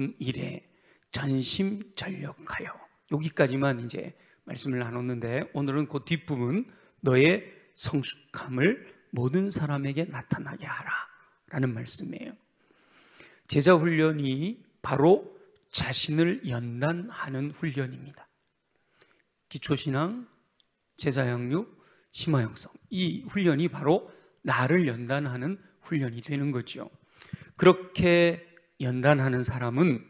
모든 일에 전심전력하여. 여기까지만 이제 말씀을 나눴는데, 오늘은 그 뒷부분, 너의 성숙함을 모든 사람에게 나타나게 하라 라는 말씀이에요. 제자 훈련이 바로 자신을 연단하는 훈련입니다. 기초신앙, 제자양육, 심화형성, 이 훈련이 바로 나를 연단하는 훈련이 되는 거죠. 그렇게 연단하는 사람은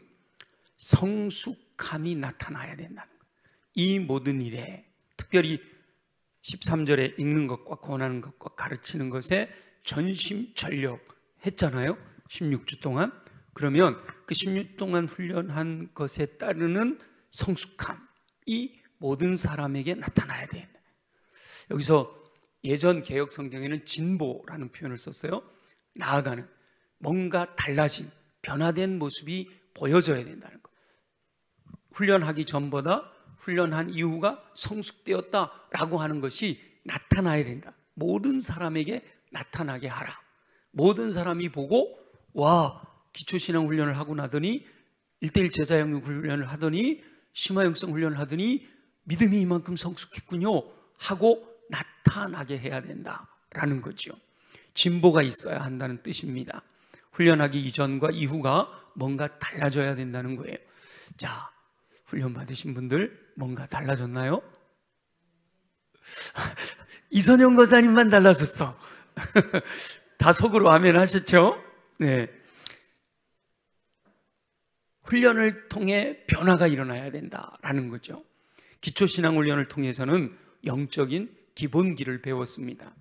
성숙함이 나타나야 된다는 거예요. 이 모든 일에, 특별히 13절에 읽는 것과 권하는 것과 가르치는 것에 전심전력 했잖아요, 16주 동안. 그러면 그 16주 동안 훈련한 것에 따르는 성숙함이 모든 사람에게 나타나야 된다. 여기서 예전 개역 성경에는 진보라는 표현을 썼어요. 나아가는, 뭔가 달라진, 변화된 모습이 보여져야 된다는 거. 훈련하기 전보다 훈련한 이후가 성숙되었다라고 하는 것이 나타나야 된다. 모든 사람에게 나타나게 하라. 모든 사람이 보고, 와, 기초신앙 훈련을 하고 나더니, 1:1 제자양육 훈련을 하더니, 심화형성 훈련을 하더니 믿음이 이만큼 성숙했군요 하고 나타나게 해야 된다라는 거죠. 진보가 있어야 한다는 뜻입니다. 훈련하기 이전과 이후가 뭔가 달라져야 된다는 거예요. 자, 훈련 받으신 분들 뭔가 달라졌나요? 이선영 권사님만 달라졌어. 다 속으로 아멘 하셨죠? 네. 훈련을 통해 변화가 일어나야 된다라는 거죠. 기초신앙훈련을 통해서는 영적인 기본기를 배웠습니다.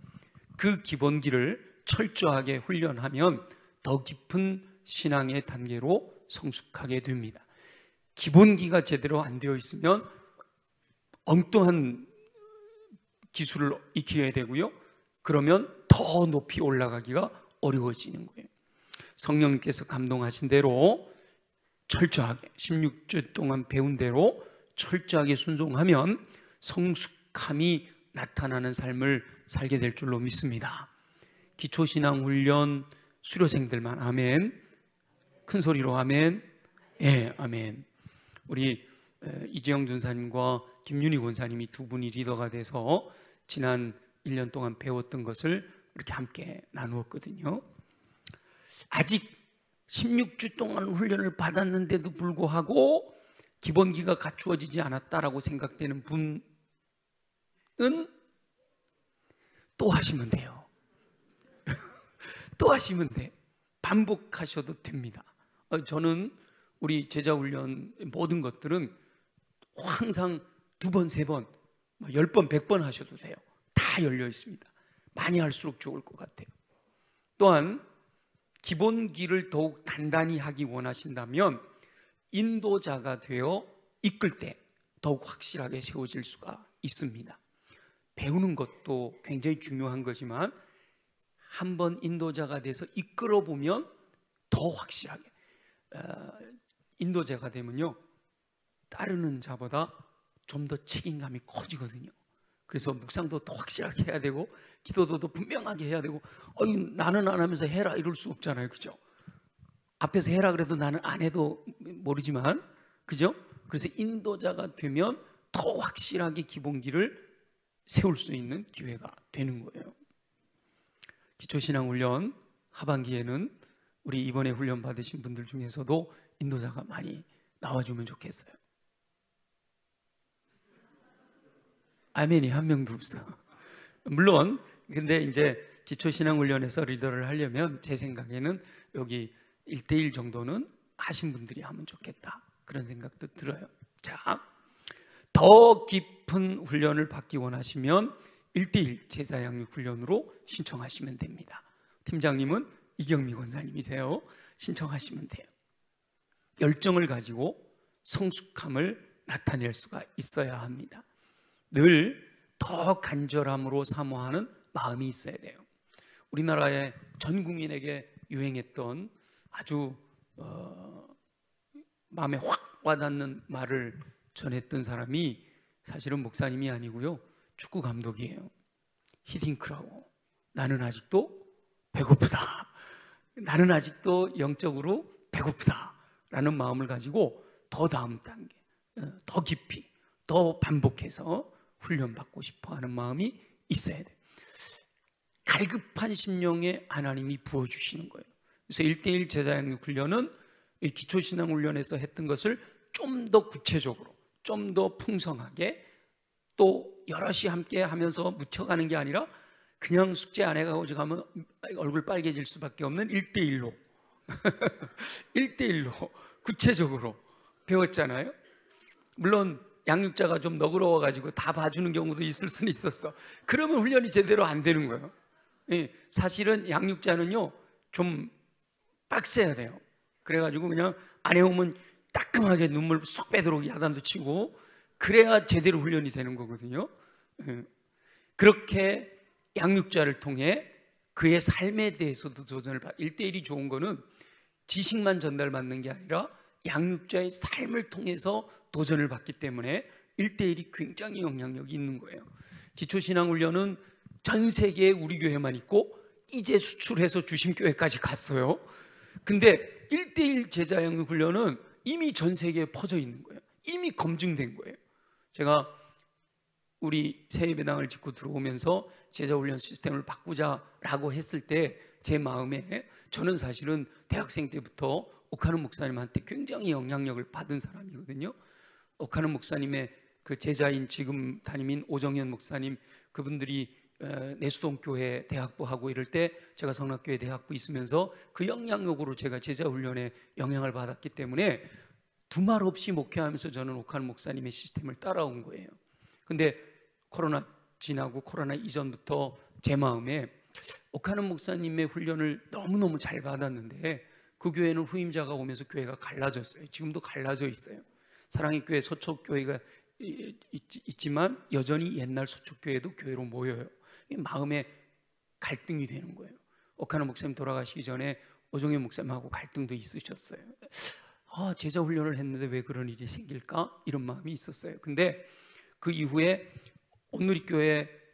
그 기본기를 철저하게 훈련하면 더 깊은 신앙의 단계로 성숙하게 됩니다. 기본기가 제대로 안 되어 있으면 엉뚱한 기술을 익혀야 되고요, 그러면 더 높이 올라가기가 어려워지는 거예요. 성령님께서 감동하신 대로 철저하게 16주 동안 배운 대로 철저하게 순종하면 성숙함이 나타나는 삶을 살게 될 줄로 믿습니다. 기초신앙훈련 수료생들만 아멘. 큰 소리로 아멘. 예, 아멘. 우리 이재영 전사님과 김윤희 권사님이 두 분이 리더가 돼서 지난 1년 동안 배웠던 것을 이렇게 함께 나누었거든요. 아직 16주 동안 훈련을 받았는데도 불구하고 기본기가 갖추어지지 않았다라고 생각되는 분은 또 하시면 돼요. 또 하시면 돼. 반복하셔도 됩니다. 저는 우리 제자훈련 모든 것들은 항상 2번, 3번, 10번, 100번 하셔도 돼요. 다 열려 있습니다. 많이 할수록 좋을 것 같아요. 또한 기본기를 더욱 단단히 하기 원하신다면 인도자가 되어 이끌 때 더욱 확실하게 세워질 수가 있습니다. 배우는 것도 굉장히 중요한 거지만 한번 인도자가 돼서 이끌어 보면 더 확실하게, 인도자가 되면요, 따르는 자보다 좀 더 책임감이 커지거든요. 그래서 묵상도 더 확실하게 해야 되고 기도도 더 분명하게 해야 되고, 나는 안 하면서 해라 이럴 수 없잖아요, 그죠? 앞에서 해라 그래도 나는 안 해도 모르지만, 그죠? 그래서 인도자가 되면 더 확실하게 기본기를 세울 수 있는 기회가 되는 거예요. 기초신앙훈련 하반기에는 우리 이번에 훈련 받으신 분들 중에서도 인도자가 많이 나와주면 좋겠어요. 아멘이 한 명도 없어. 물론 근데 이제 기초신앙훈련에서 리더를 하려면 제 생각에는 여기 1:1 정도는 하신 분들이 하면 좋겠다, 그런 생각도 들어요. 자, 더 깊은 훈련을 받기 원하시면 1:1 제자양육 훈련으로 신청하시면 됩니다. 팀장님은 이경미 권사님이세요. 신청하시면 돼요. 열정을 가지고 성숙함을 나타낼 수가 있어야 합니다. 늘 더 간절함으로 사모하는 마음이 있어야 돼요. 우리나라의 전 국민에게 유행했던 아주 마음에 확 와닿는 말을 전했던 사람이 사실은 목사님이 아니고요, 축구 감독이에요. 히딩크라고. 나는 아직도 배고프다. 나는 아직도 영적으로 배고프다 라는 마음을 가지고 더 다음 단계, 더 깊이, 더 반복해서 훈련받고 싶어 하는 마음이 있어야 돼요. 갈급한 심령에 하나님이 부어주시는 거예요. 그래서 1:1 제자양육 훈련은 기초신앙훈련에서 했던 것을 좀 더 구체적으로, 좀 더 풍성하게, 또 여럿이 함께 하면서 묻혀가는 게 아니라 그냥 숙제 안 해가고 가면 얼굴 빨개질 수밖에 없는 1:1로 1:1로 구체적으로 배웠잖아요. 물론 양육자가 좀 너그러워가지고 다 봐주는 경우도 있을 수는 있었어. 그러면 훈련이 제대로 안 되는 거예요. 사실은 양육자는요 좀 빡세야 돼요. 그래가지고 그냥 안 해오면 따끔하게 눈물 쏙 빼도록 야단도 치고, 그래야 제대로 훈련이 되는 거거든요. 그렇게 양육자를 통해 그의 삶에 대해서도 도전을 1:1이 좋은 거는 지식만 전달받는 게 아니라 양육자의 삶을 통해서 도전을 받기 때문에 1:1이 굉장히 영향력이 있는 거예요. 기초신앙훈련은 전 세계에 우리 교회만 있고 이제 수출해서 주심교회까지 갔어요. 근데 1:1 제자양육훈련은 이미 전 세계에 퍼져 있는 거예요. 이미 검증된 거예요. 제가 우리 새예배당을 짓고 들어오면서 제자훈련 시스템을 바꾸자라고 했을 때 제 마음에, 저는 사실은 대학생 때부터 옥하는 목사님한테 굉장히 영향력을 받은 사람이거든요. 옥하는 목사님의 그 제자인 지금 담임인 오정현 목사님, 그분들이 내수동 교회 대학부 하고 이럴 때 제가 성락교회 대학부 있으면서 그 영향력으로 제가 제자훈련에 영향을 받았기 때문에 두말 없이 목회하면서 저는 옥하는 목사님의 시스템을 따라온 거예요. 근데 코로나 지나고 코로나 이전부터 제 마음에 옥하는 목사님의 훈련을 너무너무 잘 받았는데 그 교회는 후임자가 오면서 교회가 갈라졌어요. 지금도 갈라져 있어요. 사랑의 교회 서초교회가 있지만 여전히 옛날 서초교회도 교회로 모여요. 마음에 갈등이 되는 거예요. 옥하는 목사님 돌아가시기 전에 오정현 목사님하고 갈등도 있으셨어요. 제자 훈련을 했는데 왜 그런 일이 생길까? 이런 마음이 있었어요. 근데 그 이후에 온누리교회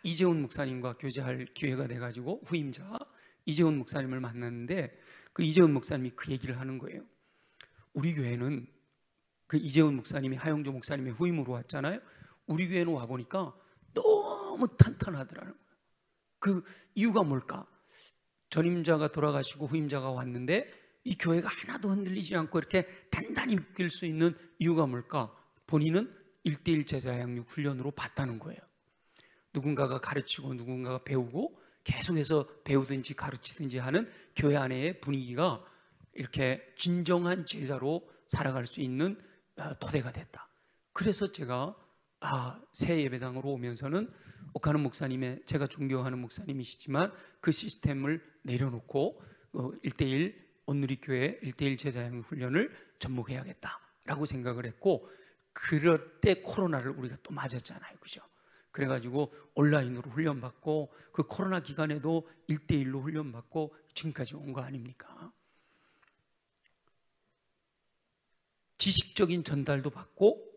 이재훈 목사님과 교제할 기회가 돼가지고 후임자 이재훈 목사님을 만났는데 그 이재훈 목사님이 그 얘기를 하는 거예요. 우리 교회는, 그 이재훈 목사님이 하영조 목사님의 후임으로 왔잖아요. 우리 교회는 와보니까 너무 탄탄하더라는 거예요. 그 이유가 뭘까? 전임자가 돌아가시고 후임자가 왔는데 이 교회가 하나도 흔들리지 않고 이렇게 단단히 묶일 수 있는 이유가 뭘까? 본인은 1:1 제자양육 훈련으로 봤다는 거예요. 누군가가 가르치고 누군가가 배우고 계속해서 배우든지 가르치든지 하는 교회 안의 분위기가 이렇게 진정한 제자로 살아갈 수 있는 토대가 됐다. 그래서 제가 새 예배당으로 오면서는 옥하는 목사님의, 제가 존경하는 목사님이시지만 그 시스템을 내려놓고 1:1 온누리교회 1:1 제자양육 훈련을 접목해야겠다라고 생각을 했고, 그럴 때 코로나를 우리가 또 맞았잖아요. 그죠? 그래가지고 온라인으로 훈련받고 그 코로나 기간에도 1:1로 훈련받고 지금까지 온 거 아닙니까? 지식적인 전달도 받고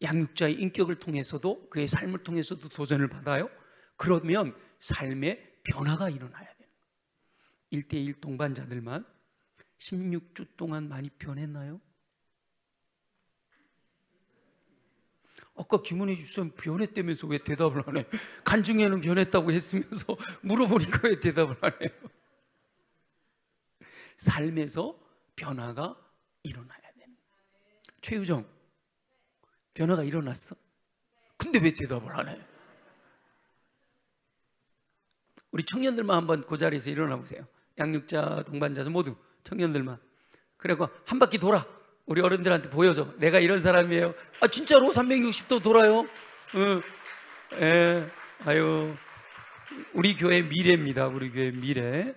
양육자의 인격을 통해서도, 그의 삶을 통해서도 도전을 받아요. 그러면 삶의 변화가 일어나야 돼요. 1:1 동반자들만 16주 동안 많이 변했나요? 아까 김은혜 집사님 변했다면서 왜 대답을 안 해? 간증회는 변했다고 했으면서 물어보니까 왜 대답을 안 해요? 삶에서 변화가 일어나야 되는 거예요. 최유정, 변화가 일어났어? 근데 왜 대답을 안 해? 우리 청년들만 한번 그 자리에서 일어나 보세요. 양육자, 동반자 모두 청년들만. 그리고 한 바퀴 돌아. 우리 어른들한테 보여줘. 내가 이런 사람이에요. 진짜로 360도 돌아요. 아유, 우리 교회 미래입니다. 우리 교회 미래.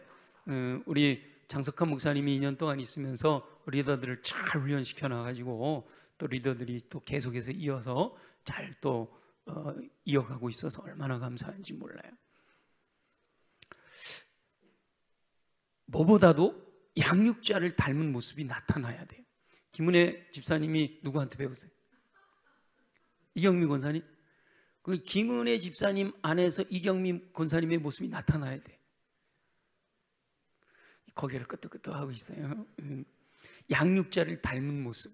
우리 장석한 목사님이 2년 동안 있으면서 리더들을 잘 훈련시켜 놔가지고 또 리더들이 또 계속해서 이어서 잘 또 이어가고 있어서 얼마나 감사한지 몰라요. 뭐보다도 양육자를 닮은 모습이 나타나야 돼요. 김은혜 집사님이 누구한테 배우세요? 이경미 권사님? 그 김은혜 집사님 안에서 이경미 권사님의 모습이 나타나야 돼. 고개를 끄덕끄덕하고 있어요. 양육자를 닮은 모습,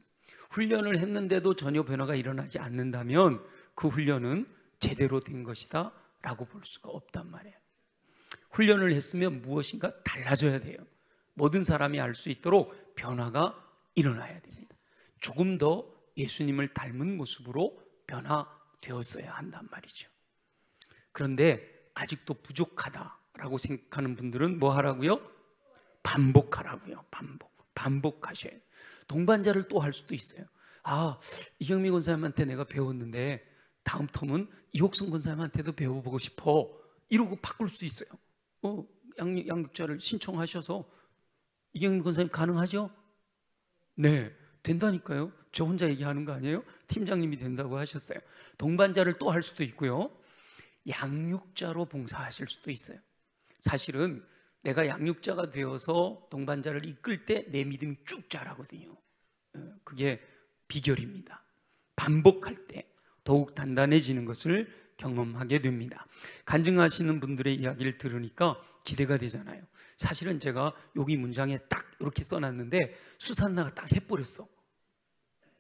훈련을 했는데도 전혀 변화가 일어나지 않는다면 그 훈련은 제대로 된 것이다 라고 볼 수가 없단 말이에요. 훈련을 했으면 무엇인가 달라져야 돼요. 모든 사람이 알 수 있도록 변화가 일어나야 됩니다. 조금 더 예수님을 닮은 모습으로 변화되었어야 한단 말이죠. 그런데 아직도 부족하다라고 생각하는 분들은 뭐 하라고요? 반복하라고요. 반복하셔야 돼요. 동반자를 또 할 수도 있어요. 이경미 권사님한테 내가 배웠는데 다음 텀은 이옥성 권사님한테도 배워보고 싶어, 이러고 바꿀 수 있어요. 양육자를 신청하셔서. 이경미 권사님 가능하죠? 네, 된다니까요. 저 혼자 얘기하는 거 아니에요? 팀장님이 된다고 하셨어요. 동반자를 또 할 수도 있고요, 양육자로 봉사하실 수도 있어요. 사실은 내가 양육자가 되어서 동반자를 이끌 때 내 믿음이 쭉 자라거든요. 그게 비결입니다. 반복할 때 더욱 단단해지는 것을 경험하게 됩니다. 간증하시는 분들의 이야기를 들으니까 기대가 되잖아요. 사실은 제가 여기 문장에 딱 이렇게 써놨는데 수산나가 딱 해버렸어.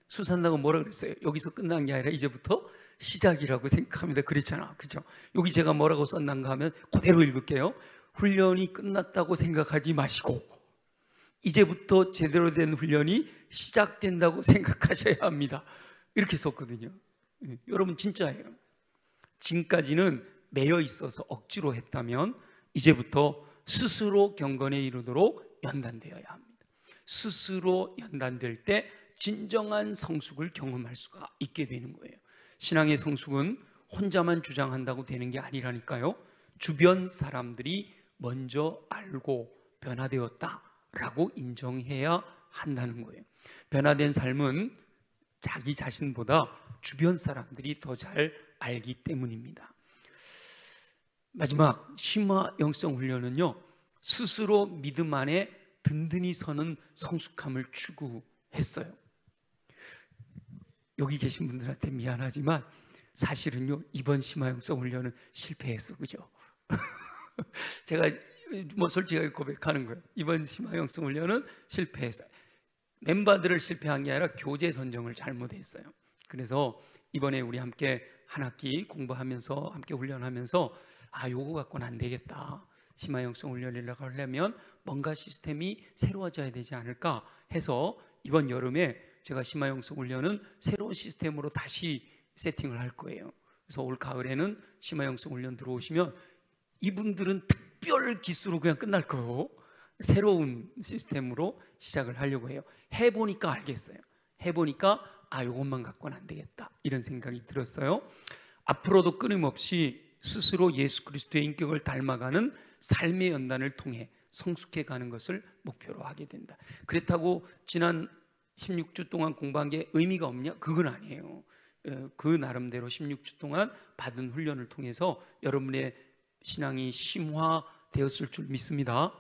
수산나가 뭐라 그랬어요? 여기서 끝난 게 아니라 이제부터 시작이라고 생각합니다. 그랬잖아, 그죠? 여기 제가 뭐라고 썼는가 하면 그대로 읽을게요. 훈련이 끝났다고 생각하지 마시고 이제부터 제대로 된 훈련이 시작된다고 생각하셔야 합니다. 이렇게 썼거든요. 여러분 진짜예요. 지금까지는 매여 있어서 억지로 했다면 이제부터 스스로 경건에 이르도록 연단되어야 합니다. 스스로 연단될 때 진정한 성숙을 경험할 수가 있게 되는 거예요. 신앙의 성숙은 혼자만 주장한다고 되는 게 아니라니까요. 주변 사람들이 먼저 알고 변화되었다라고 인정해야 한다는 거예요. 변화된 삶은 자기 자신보다 주변 사람들이 더 잘 알기 때문입니다. 마지막 심화 영성 훈련은요, 스스로 믿음 안에 든든히 서는 성숙함을 추구했어요. 여기 계신 분들한테 미안하지만 사실은요, 이번 심화 영성 훈련은 실패했어, 그죠? 제가 뭐 솔직하게 고백하는 거예요. 이번 심화 영성 훈련은 실패했어요. 멤버들을 실패한 게 아니라 교재 선정을 잘못했어요. 그래서 이번에 우리 함께 한 학기 공부하면서 함께 훈련하면서 요거 갖고는 안 되겠다, 심화 영성 훈련이라고 하려면 뭔가 시스템이 새로워져야 되지 않을까 해서 이번 여름에 제가 심화 영성 훈련은 새로운 시스템으로 다시 세팅을 할 거예요. 그래서 올 가을에는 심화 영성 훈련 들어오시면 이분들은 특별 기수로 그냥 끝날 거예요. 새로운 시스템으로 시작을 하려고 해요. 해보니까 알겠어요. 해보니까 이것만 갖고는 안 되겠다, 이런 생각이 들었어요. 앞으로도 끊임없이 스스로 예수 그리스도의 인격을 닮아가는 삶의 연단을 통해 성숙해가는 것을 목표로 하게 된다. 그렇다고 지난 16주 동안 공부한 게 의미가 없냐? 그건 아니에요. 그 나름대로 16주 동안 받은 훈련을 통해서 여러분의 신앙이 심화되었을 줄 믿습니다.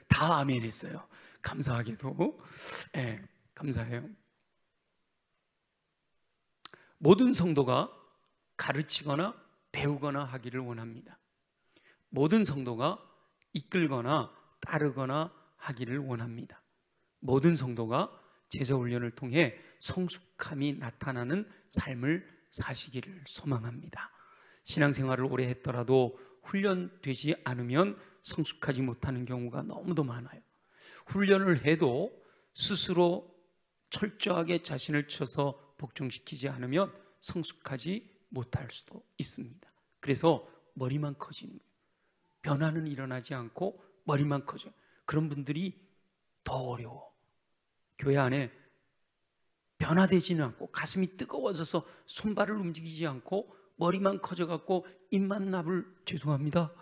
다 아멘 했어요. 감사하게도. 감사해요. 모든 성도가 가르치거나 배우거나 하기를 원합니다. 모든 성도가 이끌거나 따르거나 하기를 원합니다. 모든 성도가 제자훈련을 통해 성숙함이 나타나는 삶을 사시기를 소망합니다. 신앙생활을 오래 했더라도 훈련되지 않으면 성숙하지 못하는 경우가 너무도 많아요. 훈련을 해도 스스로 철저하게 자신을 쳐서 복종시키지 않으면 성숙하지 못할 수도 있습니다. 그래서 머리만 커지는 거예요. 변화는 일어나지 않고 머리만 커져요. 그런 분들이 더 어려워. 교회 안에 변화되지는 않고 가슴이 뜨거워져서 손발을 움직이지 않고 머리만 커져갖고 입만 나불, 죄송합니다,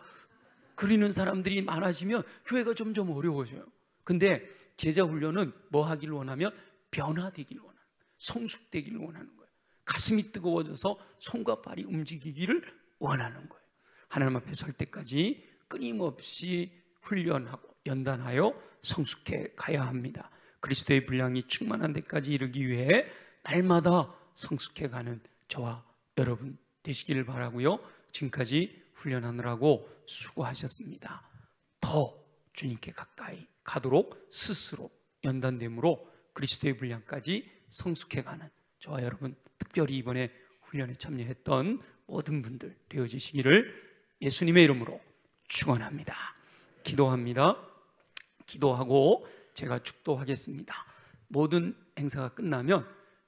그리는 사람들이 많아지면 교회가 점점 어려워져요. 근데 제자훈련은 뭐 하길 원하면 변화되길 원하는, 성숙되길 원하는 거예요. 가슴이 뜨거워져서 손과 발이 움직이기를 원하는 거예요. 하나님 앞에 설 때까지 끊임없이 훈련하고 연단하여 성숙해 가야 합니다. 그리스도의 분량이 충만한 데까지 이르기 위해 날마다 성숙해가는 저와 여러분 되시기를 바라고요. 지금까지 훈련하느라고 수고하셨습니다. 더 주님께 가까이 가도록 스스로 연단됨으로 그리스도의 분량까지 성숙해가는 저와 여러분, 특별히 이번에 훈련에 참여했던 모든 분들 되어지시기를 예수님의 이름으로 축원합니다. 기도합니다. 기도하고 제가 축도하겠습니다. 모든 행사가 끝나면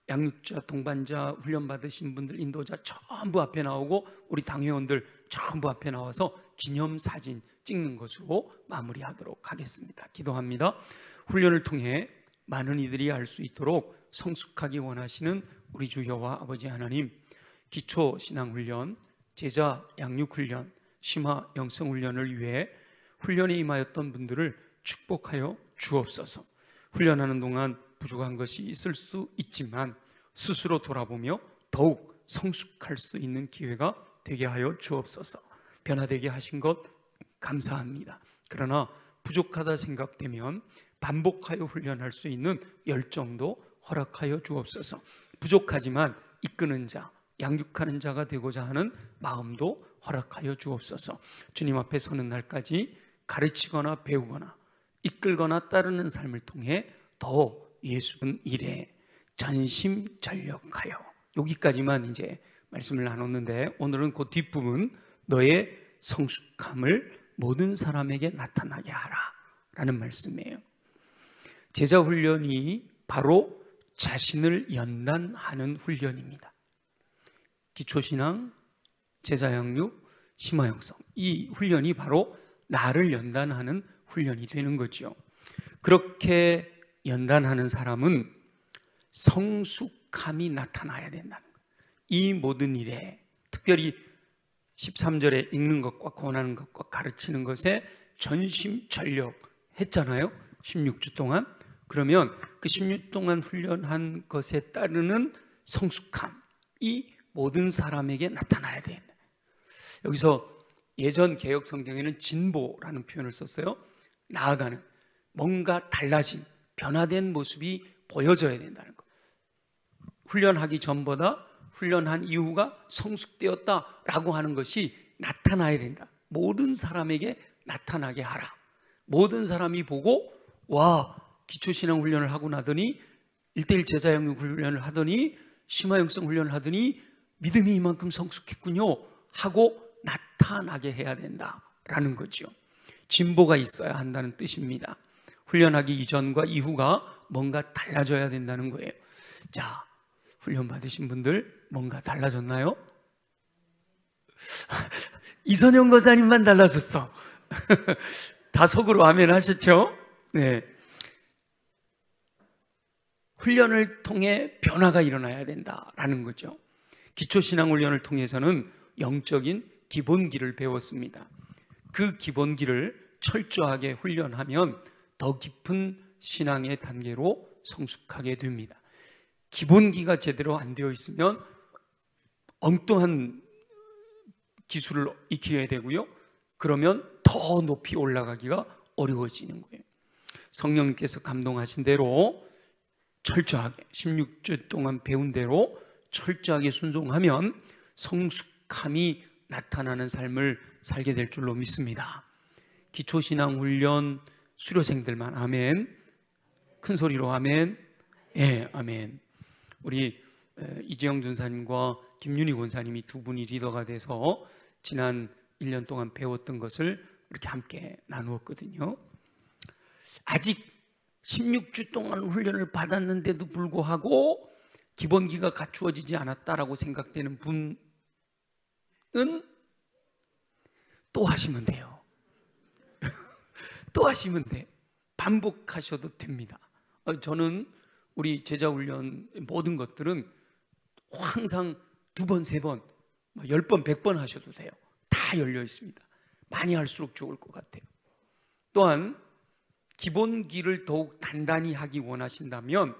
양육자, 동반자, 훈련 받으신 분들, 인도자 전부 앞에 나오고 우리 당회원들 전부 앞에 나와서 기념사진 찍는 것으로 마무리하도록 하겠습니다. 기도합니다. 훈련을 통해 많은 이들이 알 수 있도록 성숙하기 원하시는 우리 주 여호와 아버지 하나님, 기초신앙훈련, 제자 양육훈련, 심화 영성훈련을 위해 훈련에 임하였던 분들을 축복하여 주옵소서. 훈련하는 동안 부족한 것이 있을 수 있지만 스스로 돌아보며 더욱 성숙할 수 있는 기회가 되게 하여 주옵소서. 변화되게 하신 것 감사합니다. 그러나 부족하다 생각되면 반복하여 훈련할 수 있는 열정도 허락하여 주옵소서. 부족하지만 이끄는 자, 양육하는 자가 되고자 하는 마음도 허락하여 주옵소서. 주님 앞에 서는 날까지 가르치거나 배우거나 이끌거나 따르는 삶을 통해 더 예수는 일에 전심전력하여, 여기까지만 이제 말씀을 나눴는데 오늘은 그 뒷부분, 너의 성숙함을 모든 사람에게 나타나게 하라 라는 말씀이에요. 제자 훈련이 바로 자신을 연단하는 훈련입니다. 기초신앙, 제자양육, 심화영성, 이 훈련이 바로 나를 연단하는 훈련이 되는 거죠. 그렇게 연단하는 사람은 성숙함이 나타나야 된다는 거예요. 이 모든 일에, 특별히 13절에 읽는 것과 권하는 것과 가르치는 것에 전심전력 했잖아요. 16주 동안. 그러면 그 16주 동안 훈련한 것에 따르는 성숙함이 모든 사람에게 나타나야 된다. 여기서 예전 개역 성경에는 진보라는 표현을 썼어요. 나아가는, 뭔가 달라진, 변화된 모습이 보여져야 된다는 것. 훈련하기 전보다 훈련한 이후가 성숙되었다라고 하는 것이 나타나야 된다. 모든 사람에게 나타나게 하라. 모든 사람이 보고, 와, 기초신앙 훈련을 하고 나더니 1:1 제자양육 훈련을 하더니 심화영성 훈련을 하더니 믿음이 이만큼 성숙했군요 하고 나타나게 해야 된다라는 거죠. 진보가 있어야 한다는 뜻입니다. 훈련하기 이전과 이후가 뭔가 달라져야 된다는 거예요. 자, 훈련 받으신 분들 뭔가 달라졌나요? 이선영 거사님만 달라졌어. 다 속으로 아멘 하셨죠? 네. 훈련을 통해 변화가 일어나야 된다라는 거죠. 기초신앙 훈련을 통해서는 영적인 기본기를 배웠습니다. 그 기본기를 철저하게 훈련하면 더 깊은 신앙의 단계로 성숙하게 됩니다. 기본기가 제대로 안 되어 있으면 엉뚱한 기술을 익혀야 되고요. 그러면 더 높이 올라가기가 어려워지는 거예요. 성령님께서 감동하신 대로 철저하게 16주 동안 배운 대로 철저하게 순종하면 성숙함이 나타나는 삶을 살게 될 줄로 믿습니다. 기초신앙 훈련 수료생들만 아멘. 큰 소리로 아멘. 예, 아멘. 우리 이재영 전사님과 김윤희 권사님이 두 분이 리더가 돼서 지난 1년 동안 배웠던 것을 이렇게 함께 나누었거든요. 아직 16주 동안 훈련을 받았는데도 불구하고 기본기가 갖추어지지 않았다라고 생각되는 분은 또 하시면 돼요. 또 하시면 돼. 반복하셔도 됩니다. 저는 우리 제자훈련 모든 것들은 항상 2번, 3번, 10번, 100번 하셔도 돼요. 다 열려 있습니다. 많이 할수록 좋을 것 같아요. 또한 기본기를 더욱 단단히 하기 원하신다면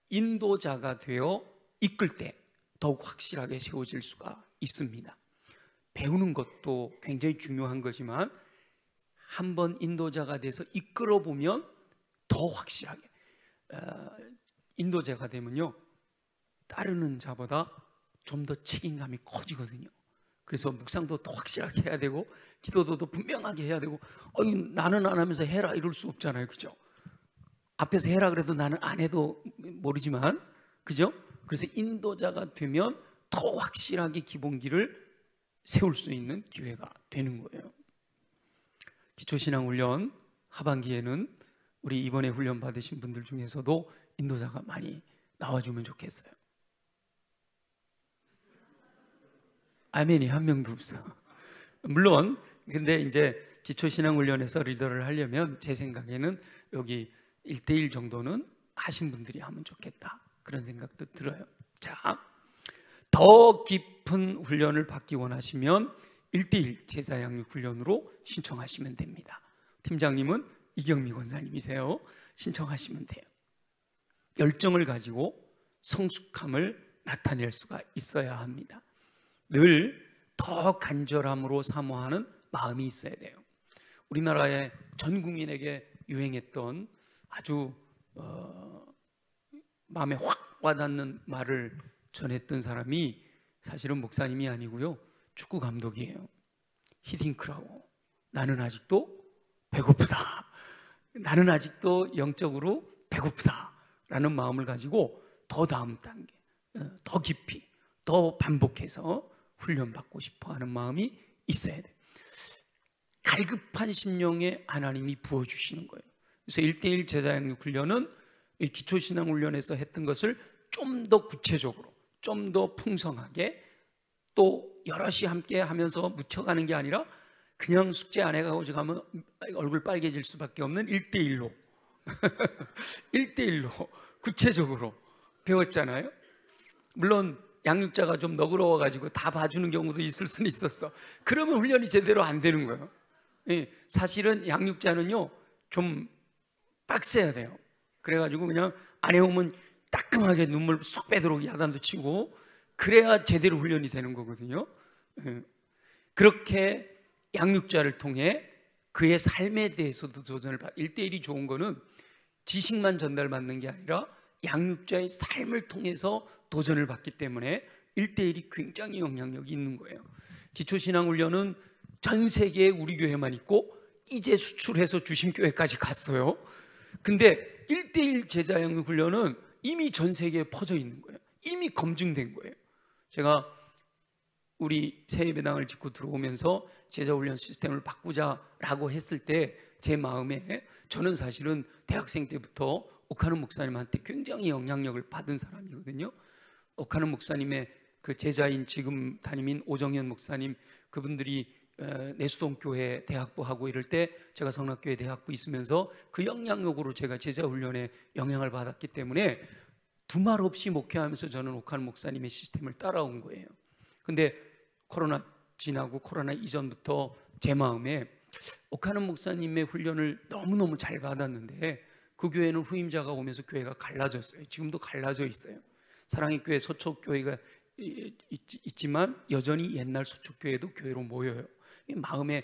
인도자가 되어 이끌 때 더욱 확실하게 세워질 수가 있습니다. 배우는 것도 굉장히 중요한 거지만 한번 인도자가 돼서 이끌어 보면 더 확실하게 인도자가 되면요, 따르는 자보다 좀 더 책임감이 커지거든요. 그래서 묵상도 더 확실하게 해야 되고 기도도 더 분명하게 해야 되고 나는 안 하면서 해라 이럴 수 없잖아요. 그죠? 앞에서 해라 그래도 나는 안 해도 모르지만, 그죠? 그래서 인도자가 되면 더 확실하게 기본기를 세울 수 있는 기회가 되는 거예요. 기초신앙훈련 하반기에는 우리 이번에 훈련 받으신 분들 중에서도 인도자가 많이 나와주면 좋겠어요. 아멘이 한 명도 없어. 물론 근데 이제 기초신앙훈련에서 리더를 하려면 제 생각에는 여기 1대1 정도는 하신 분들이 하면 좋겠다, 그런 생각도 들어요. 자, 더 깊은 훈련을 받기 원하시면 1대1 제자 양육 훈련으로 신청하시면 됩니다. 팀장님은 이경미 권사님이세요. 신청하시면 돼요. 열정을 가지고 성숙함을 나타낼 수가 있어야 합니다. 늘 더 간절함으로 사모하는 마음이 있어야 돼요. 우리나라의 전 국민에게 유행했던 아주 마음에 확 와닿는 말을 전했던 사람이 사실은 목사님이 아니고요, 축구 감독이에요. 히딩크라고. 나는 아직도 배고프다. 나는 아직도 영적으로 배고프다 라는 마음을 가지고 더 다음 단계, 더 깊이, 더 반복해서 훈련받고 싶어 하는 마음이 있어야 돼요. 갈급한 심령에 하나님이 부어주시는 거예요. 그래서 1대1 제자양육 훈련은 기초신앙훈련에서 했던 것을 좀 더 구체적으로, 좀 더 풍성하게, 또 여럿이 함께 하면서 묻혀가는 게 아니라 그냥 숙제 안 해가고 가면 얼굴 빨개질 수밖에 없는 1대1로 1대1로 구체적으로 배웠잖아요. 물론 양육자가 좀 너그러워가지고 다 봐주는 경우도 있을 수는 있었어. 그러면 훈련이 제대로 안 되는 거예요. 사실은 양육자는요 좀 빡세야 돼요. 그래가지고 그냥 안 해오면 따끔하게 눈물 쏙 빼도록 야단도 치고, 그래야 제대로 훈련이 되는 거거든요. 그렇게 양육자를 통해 그의 삶에 대해서도 도전을 1대1이 좋은 거는 지식만 전달받는 게 아니라 양육자의 삶을 통해서 도전을 받기 때문에 1대1이 굉장히 영향력이 있는 거예요. 기초신앙훈련은 전 세계에 우리 교회만 있고 이제 수출해서 주심교회까지 갔어요. 근데 1대1 제자양육훈련은 이미 전 세계에 퍼져 있는 거예요. 이미 검증된 거예요. 제가 우리 새예배당을 짓고 들어오면서 제자훈련 시스템을 바꾸자라고 했을 때 제 마음에, 저는 사실은 대학생 때부터 오카는 목사님한테 굉장히 영향력을 받은 사람이거든요. 오카는 목사님의 그 제자인 지금 담임인 오정현 목사님, 그분들이 내수동 교회 대학부 하고 이럴 때 제가 성락교회 대학부 있으면서 그 영향력으로 제가 제자훈련에 영향을 받았기 때문에 두말 없이 목회하면서 저는 오카는 목사님의 시스템을 따라온 거예요. 근데 코로나 지나고 코로나 이전부터 제 마음에 오카는 목사님의 훈련을 너무너무 잘 받았는데 그 교회는 후임자가 오면서 교회가 갈라졌어요. 지금도 갈라져 있어요. 사랑의 교회 소속교회가 있지만 여전히 옛날 소속교회도 교회로 모여요. 마음에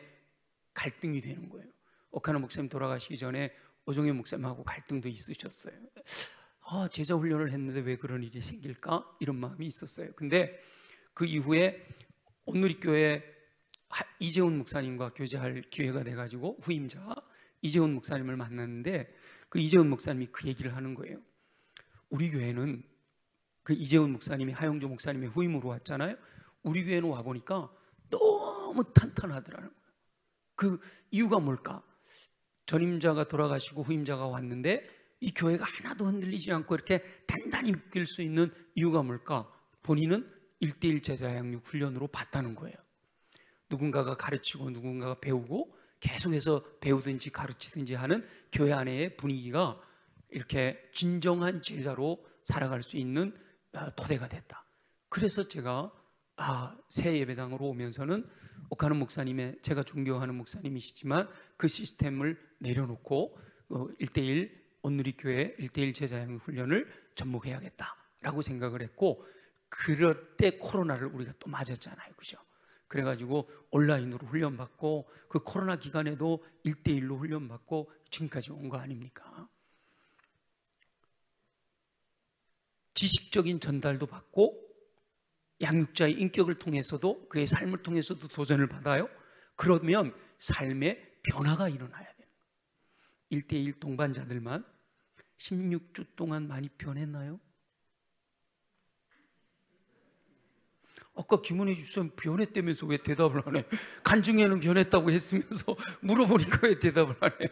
갈등이 되는 거예요. 오카는 목사님 돌아가시기 전에 오종현 목사님하고 갈등도 있으셨어요. 제자 훈련을 했는데 왜 그런 일이 생길까? 이런 마음이 있었어요. 근데 그 이후에 온누리교회 이재훈 목사님과 교제할 기회가 돼가지고 후임자 이재훈 목사님을 만났는데 그 이재훈 목사님이 그 얘기를 하는 거예요. 우리 교회는, 그 이재훈 목사님이 하영조 목사님의 후임으로 왔잖아요. 우리 교회는 와보니까 너무 탄탄하더라는 거예요. 그 이유가 뭘까? 전임자가 돌아가시고 후임자가 왔는데 이 교회가 하나도 흔들리지 않고 이렇게 단단히 묶일 수 있는 이유가 뭘까? 본인은 1대1 제자양육 훈련으로 봤다는 거예요. 누군가가 가르치고 누군가가 배우고 계속해서 배우든지 가르치든지 하는 교회 안의 분위기가 이렇게 진정한 제자로 살아갈 수 있는 토대가 됐다. 그래서 제가 새 예배당으로 오면서는 오카는 목사님의, 제가 존경하는 목사님이시지만 그 시스템을 내려놓고 1대1 온누리교회 1대1 제자양육 훈련을 접목해야겠다라고 생각을 했고, 그럴 때 코로나를 우리가 또 맞았잖아요. 그죠? 그래가지고 온라인으로 훈련받고 그 코로나 기간에도 1대1로 훈련받고 지금까지 온 거 아닙니까? 지식적인 전달도 받고 양육자의 인격을 통해서도, 그의 삶을 통해서도 도전을 받아요. 그러면 삶의 변화가 일어나야 돼요. 1대1 동반자들만 16주 동안 많이 변했나요? 아까 김은혜 집사님 변했다면서 왜 대답을 안 해? 간증회는 변했다고 했으면서 물어보니까 왜 대답을 안 해요?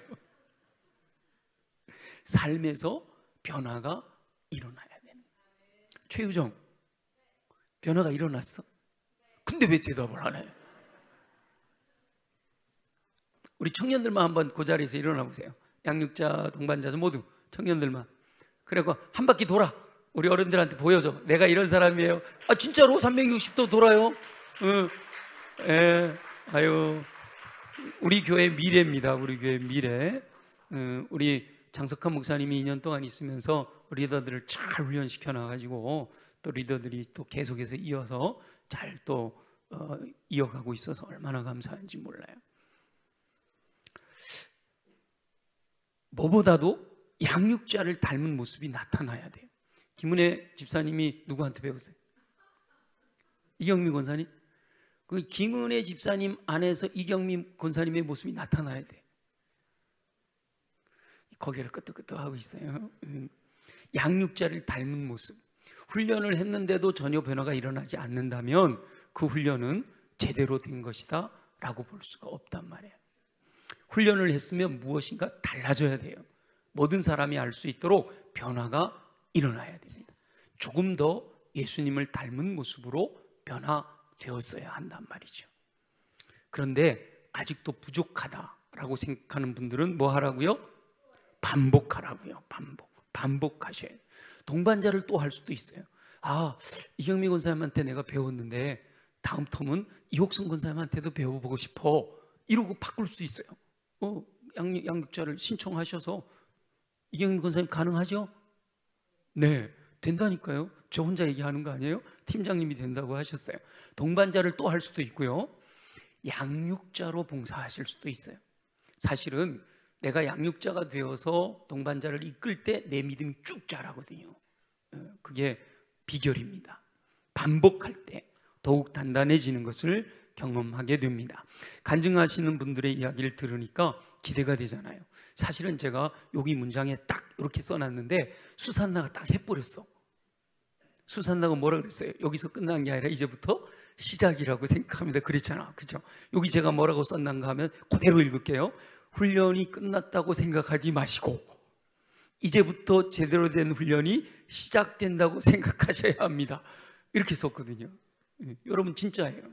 삶에서 변화가 일어나야 되는 거예요. 최유정, 변화가 일어났어? 근데 왜 대답을 안 해? 우리 청년들만 한번 그 자리에서 일어나 보세요. 양육자, 동반자 모두 청년들만. 그리고 한 바퀴 돌아. 우리 어른들한테 보여줘. 내가 이런 사람이에요. 아 진짜로 360도 돌아요. 아유, 우리 교회 미래입니다. 우리 교회 미래. 우리 장석한 목사님이 2년 동안 있으면서 리더들을 잘 훈련시켜 놔가지고 또 리더들이 또 계속해서 이어서 잘 또 이어가고 있어서 얼마나 감사한지 몰라요. 뭐보다도 양육자를 닮은 모습이 나타나야 돼요. 김은혜 집사님이 누구한테 배웠어요? 이경미 권사님? 그 김은혜 집사님 안에서 이경미 권사님의 모습이 나타나야 돼. 고개를 끄덕끄덕하고 있어요. 양육자를 닮은 모습. 훈련을 했는데도 전혀 변화가 일어나지 않는다면 그 훈련은 제대로 된 것이다 라고 볼 수가 없단 말이에요. 훈련을 했으면 무엇인가 달라져야 돼요. 모든 사람이 알 수 있도록 변화가 일어나야 됩니다. 조금 더 예수님을 닮은 모습으로 변화되었어야 한단 말이죠. 그런데 아직도 부족하다라고 생각하는 분들은 뭐 하라고요? 반복하라고요. 반복하셔야 돼요. 동반자를 또 할 수도 있어요. 아, 이경미 권사님한테 내가 배웠는데 다음 텀은 이옥성 권사님한테도 배워보고 싶어. 이러고 바꿀 수 있어요. 양육자를 신청하셔서. 이경미 권사님 가능하죠? 네, 된다니까요. 저 혼자 얘기하는 거 아니에요? 팀장님이 된다고 하셨어요. 동반자를 또 할 수도 있고요. 양육자로 봉사하실 수도 있어요. 사실은 내가 양육자가 되어서 동반자를 이끌 때 내 믿음이 쭉 자라거든요. 그게 비결입니다. 반복할 때 더욱 단단해지는 것을 경험하게 됩니다. 간증하시는 분들의 이야기를 들으니까 기대가 되잖아요. 사실은 제가 여기 문장에 딱 이렇게 써놨는데 수산나가 딱 해버렸어. 수산나가 뭐라 그랬어요? 여기서 끝난 게 아니라 이제부터 시작이라고 생각합니다. 그랬잖아, 그죠? 여기 제가 뭐라고 썼는가 하면 그대로 읽을게요. 훈련이 끝났다고 생각하지 마시고 이제부터 제대로 된 훈련이 시작된다고 생각하셔야 합니다. 이렇게 썼거든요. 여러분 진짜예요.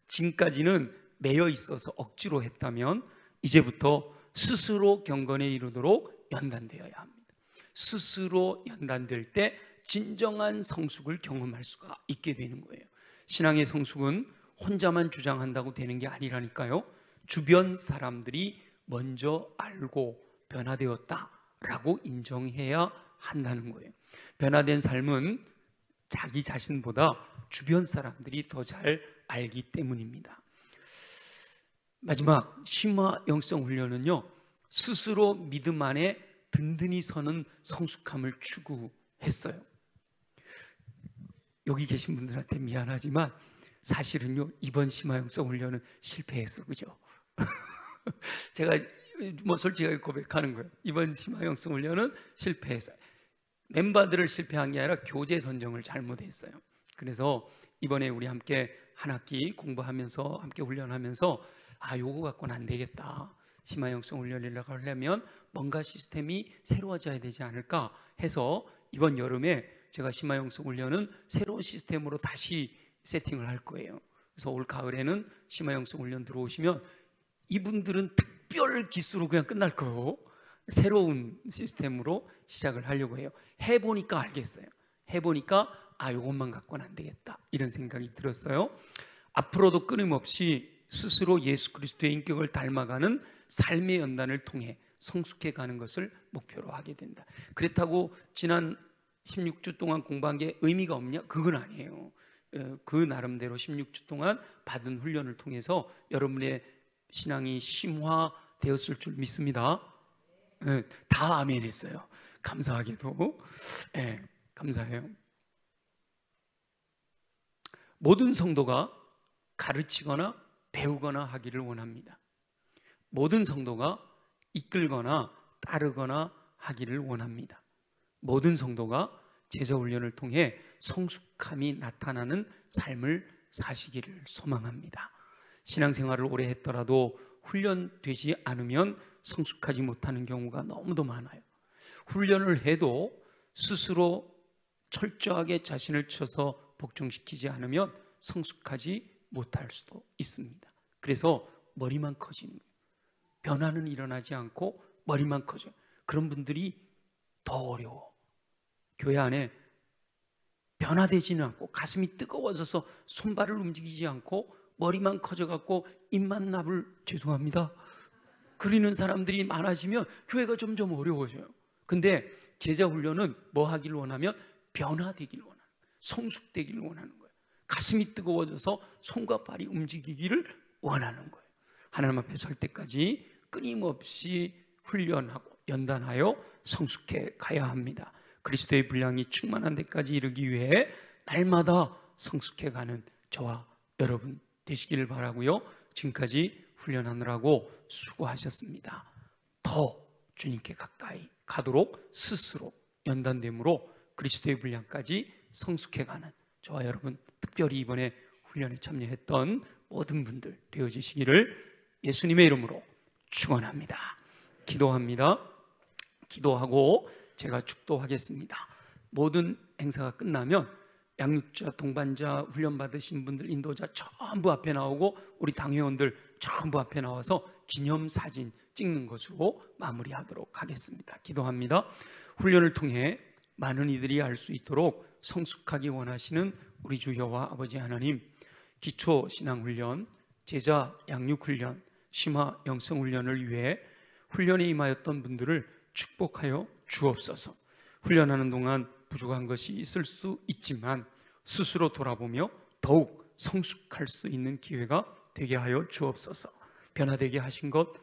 지금까지는 매여 있어서 억지로 했다면 이제부터 스스로 경건에 이르도록 연단되어야 합니다. 스스로 연단될 때 진정한 성숙을 경험할 수가 있게 되는 거예요. 신앙의 성숙은 혼자만 주장한다고 되는 게 아니라니까요. 주변 사람들이 먼저 알고 변화되었다라고 인정해야 한다는 거예요. 변화된 삶은 자기 자신보다 주변 사람들이 더 잘 알기 때문입니다. 마지막 심화 영성 훈련은요, 스스로 믿음 안에 든든히 서는 성숙함을 추구했어요. 여기 계신 분들한테 미안하지만 사실은요, 이번 심화 영성 훈련은 실패했어, 그죠? 제가 뭐 솔직하게 고백하는 거예요. 이번 심화 영성 훈련은 실패했어요. 멤버들을 실패한 게 아니라 교재 선정을 잘못했어요. 그래서 이번에 우리 함께 한 학기 공부하면서 함께 훈련하면서 요거 갖고는 안 되겠다. 심화 영성 훈련이라고 하려면 뭔가 시스템이 새로워져야 되지 않을까 해서 이번 여름에 제가 심화 영성 훈련은 새로운 시스템으로 다시 세팅을 할 거예요. 그래서 올 가을에는 심화 영성 훈련 들어오시면 이분들은 특별 기수로 그냥 끝날 거예요. 새로운 시스템으로 시작을 하려고 해요. 해보니까 알겠어요. 해보니까 요것만 갖고는 안 되겠다 이런 생각이 들었어요. 앞으로도 끊임없이 스스로 예수 그리스도의 인격을 닮아가는 삶의 연단을 통해 성숙해가는 것을 목표로 하게 된다. 그렇다고 지난 16주 동안 공부한 게 의미가 없냐? 그건 아니에요. 그 나름대로 16주 동안 받은 훈련을 통해서 여러분의 신앙이 심화되었을 줄 믿습니다. 다 아멘 했어요. 감사하게도. 감사해요. 모든 성도가 가르치거나 배우거나 하기를 원합니다. 모든 성도가 이끌거나 따르거나 하기를 원합니다. 모든 성도가 제자 훈련을 통해 성숙함이 나타나는 삶을 사시기를 소망합니다. 신앙생활을 오래 했더라도 훈련되지 않으면 성숙하지 못하는 경우가 너무도 많아요. 훈련을 해도 스스로 철저하게 자신을 쳐서 복종시키지 않으면 성숙하지 못할 수도 있습니다. 그래서 머리만 커지는 거예요. 변화는 일어나지 않고 머리만 커져요. 그런 분들이 더 어려워. 교회 안에 변화되지는 않고 가슴이 뜨거워져서 손발을 움직이지 않고 머리만 커져갖고 입만 나불 죄송합니다 그리는 사람들이 많아지면 교회가 점점 어려워져요. 근데 제자 훈련은 뭐 하기를 원하면 변화되기를 원하는, 성숙되기를 원하는 거예요. 가슴이 뜨거워져서 손과 발이 움직이기를 원하는 거예요. 하나님 앞에 설 때까지 끊임없이 훈련하고 연단하여 성숙해 가야 합니다. 그리스도의 분량이 충만한 데까지 이르기 위해 날마다 성숙해 가는 저와 여러분 되시기를 바라고요. 지금까지 훈련하느라고 수고하셨습니다. 더 주님께 가까이 가도록 스스로 연단됨으로 그리스도의 분량까지 성숙해 가는 저와 여러분, 특별히 이번에 훈련에 참여했던 모든 분들 되어주시기를 예수님의 이름으로 축원합니다. 기도합니다. 기도하고 제가 축도하겠습니다. 모든 행사가 끝나면 양육자, 동반자, 훈련 받으신 분들, 인도자 전부 앞에 나오고 우리 당회원들 전부 앞에 나와서 기념사진 찍는 것으로 마무리하도록 하겠습니다. 기도합니다. 훈련을 통해 많은 이들이 알 수 있도록 성숙하기 원하시는 우리 주 여호와 아버지 하나님, 기초 신앙훈련, 제자 양육훈련, 심화 영성훈련을 위해 훈련에 임하였던 분들을 축복하여 주옵소서. 훈련하는 동안 부족한 것이 있을 수 있지만 스스로 돌아보며 더욱 성숙할 수 있는 기회가 되게 하여 주옵소서. 변화되게 하신 것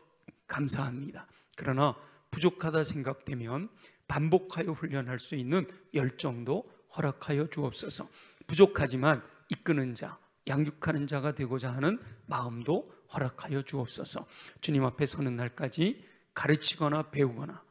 감사합니다. 그러나 부족하다 생각되면 반복하여 훈련할 수 있는 열정도 허락하여 주옵소서. 부족하지만 이끄는 자, 양육하는 자가 되고자 하는 마음도 허락하여 주옵소서. 주님 앞에 서는 날까지 가르치거나 배우거나